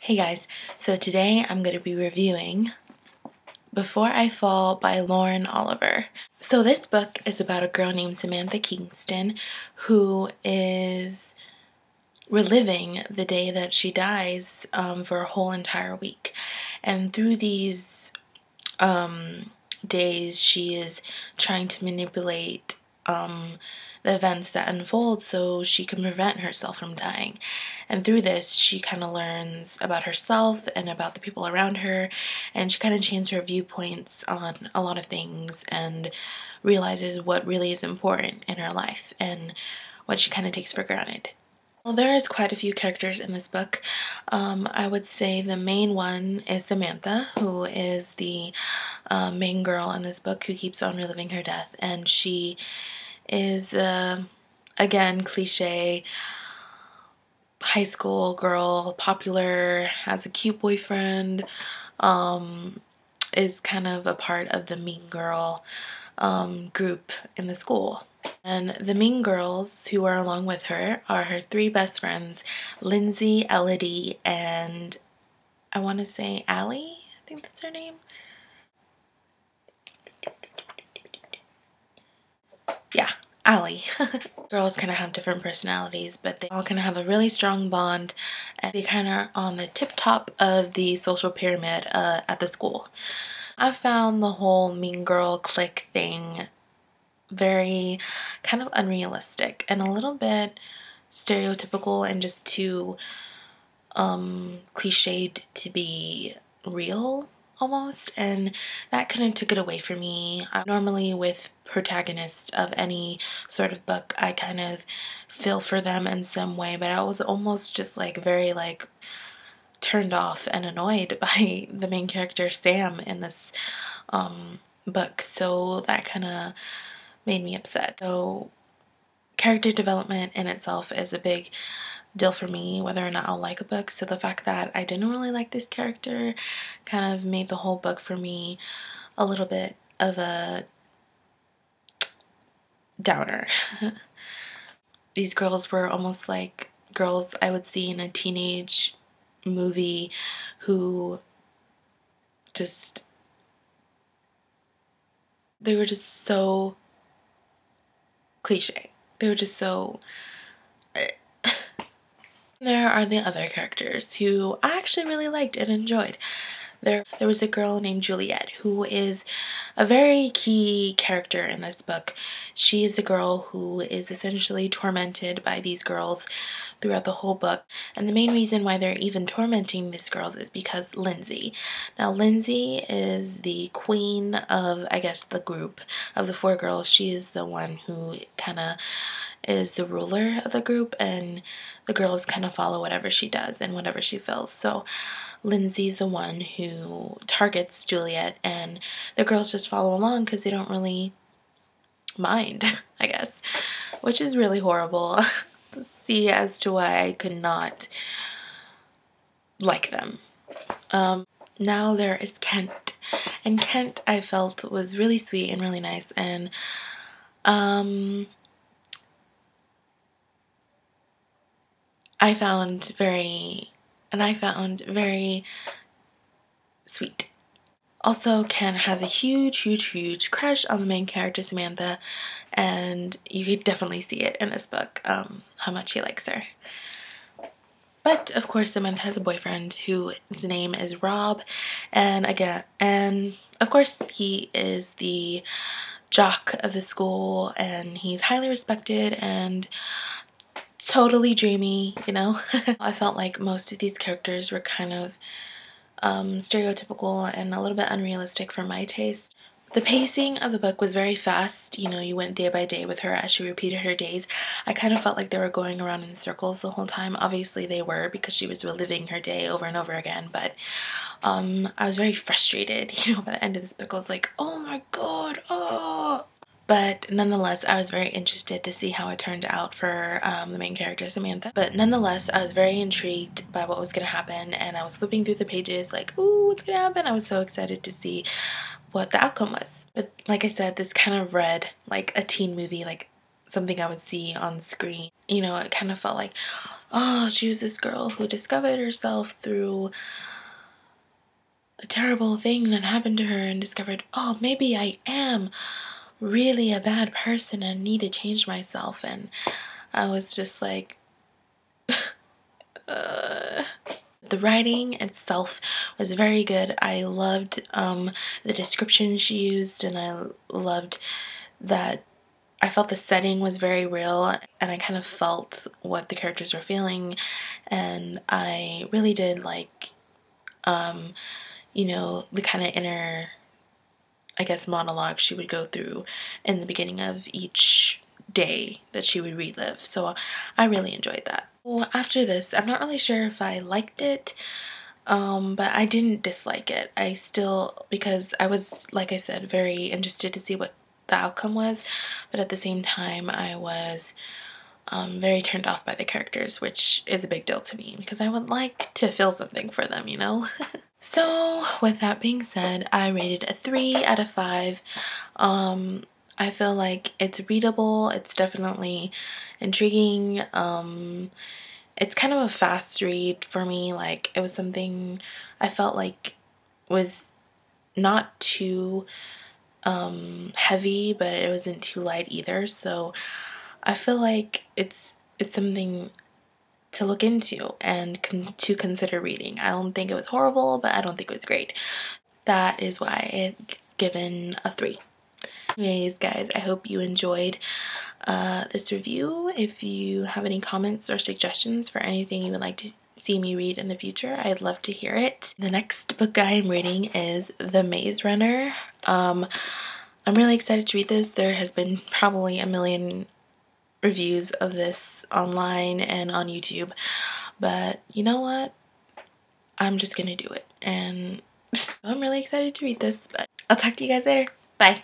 Hey guys, so today I'm going to be reviewing Before I Fall by Lauren Oliver. So this book is about a girl named Samantha Kingston who is reliving the day that she dies for a whole entire week. And through these days, she is trying to manipulate the events that unfold so she can prevent herself from dying. And through this, she kind of learns about herself and about the people around her, and she kind of changes her viewpoints on a lot of things and realizes what really is important in her life and what she kind of takes for granted. Well, there is quite a few characters in this book. I would say the main one is Samantha, who is the main girl in this book who keeps on reliving her death, and she is again cliche high school girl, popular, has a cute boyfriend, is kind of a part of the mean girl group in the school. And the mean girls who are along with her are her three best friends, Lindsay, Elodie, and I want to say Allie. I think that's her name. Yeah, Allie. Girls kind of have different personalities, but they all kind of have a really strong bond, and they kind of are on the tip top of the social pyramid at the school. I found the whole mean girl clique thing very kind of unrealistic and a little bit stereotypical and just too cliched to be real almost, and that kind of took it away from me. Normally with protagonists of any sort of book, I kind of feel for them in some way, but I was almost just like very like turned off and annoyed by the main character Sam in this book, so that kind of made me upset. So character development in itself is a big deal for me, whether or not I'll like a book. So the fact that I didn't really like this character kind of made the whole book for me a little bit of a downer. These girls were almost like girls I would see in a teenage movie who just, they were just so cliche. They were just so There are the other characters who I actually really liked and enjoyed. There was a girl named Juliet who is a very key character in this book. She is a girl who is essentially tormented by these girls throughout the whole book. And the main reason why they're even tormenting these girls is because Lindsay. Now, Lindsay is the queen of, I guess, the group of the four girls. She is the one who kind of is the ruler of the group, and the girls kind of follow whatever she does and whatever she feels. So Lindsay's the one who targets Juliet, and the girls just follow along because they don't really mind, I guess, which is really horrible. See as to why I could not like them. Now there is Kent, and Kent I felt was really sweet and really nice, and I found very sweet. Also, Ken has a huge crush on the main character, Samantha, and you could definitely see it in this book, how much he likes her. But, of course, Samantha has a boyfriend whose name is Rob, and of course, he is the jock of the school, and he's highly respected and totally dreamy, you know? I felt like most of these characters were kind of stereotypical and a little bit unrealistic for my taste. The pacing of the book was very fast. You know, you went day by day with her as she repeated her days. I kind of felt like they were going around in circles the whole time. Obviously they were, because she was reliving her day over and over again, but I was very frustrated. You know, by the end of this book I was like, oh my god, oh. But nonetheless, I was very interested to see how it turned out for the main character, Samantha. But nonetheless, I was very intrigued by what was going to happen, and I was flipping through the pages like, ooh, what's going to happen? I was so excited to see what the outcome was. But like I said, this kind of read like a teen movie, like something I would see on screen. You know, it kind of felt like oh, she was this girl who discovered herself through a terrible thing that happened to her and discovered, oh, maybe I am really a bad person and need to change myself. And I was just like, uh. The writing itself was very good. I loved the description she used, and I loved that I felt the setting was very real, and I kind of felt what the characters were feeling, and I really did like, you know, the kind of inner, I guess, monologue she would go through in the beginning of each day that she would relive. So I really enjoyed that. Well, after this, I'm not really sure if I liked it, but I didn't dislike it. I still, because I was, like I said, very interested to see what the outcome was, but at the same time, I was very turned off by the characters, which is a big deal to me because I would like to feel something for them, you know? So, with that being said, I rated a 3 out of 5. I feel like it's readable, it's definitely intriguing. It's kind of a fast read for me. Like, it was something I felt like was not too heavy, but it wasn't too light either. So I feel like it's something to look into and to consider reading. I don't think it was horrible, but I don't think it was great. That is why it's given a 3. Anyways, guys, I hope you enjoyed this review. If you have any comments or suggestions for anything you would like to see me read in the future, I'd love to hear it. The next book I am reading is The Maze Runner. I'm really excited to read this. There has been probably a million reviews of this online and on YouTube, but you know what? I'm just gonna do it, and I'm really excited to read this, but I'll talk to you guys later. Bye.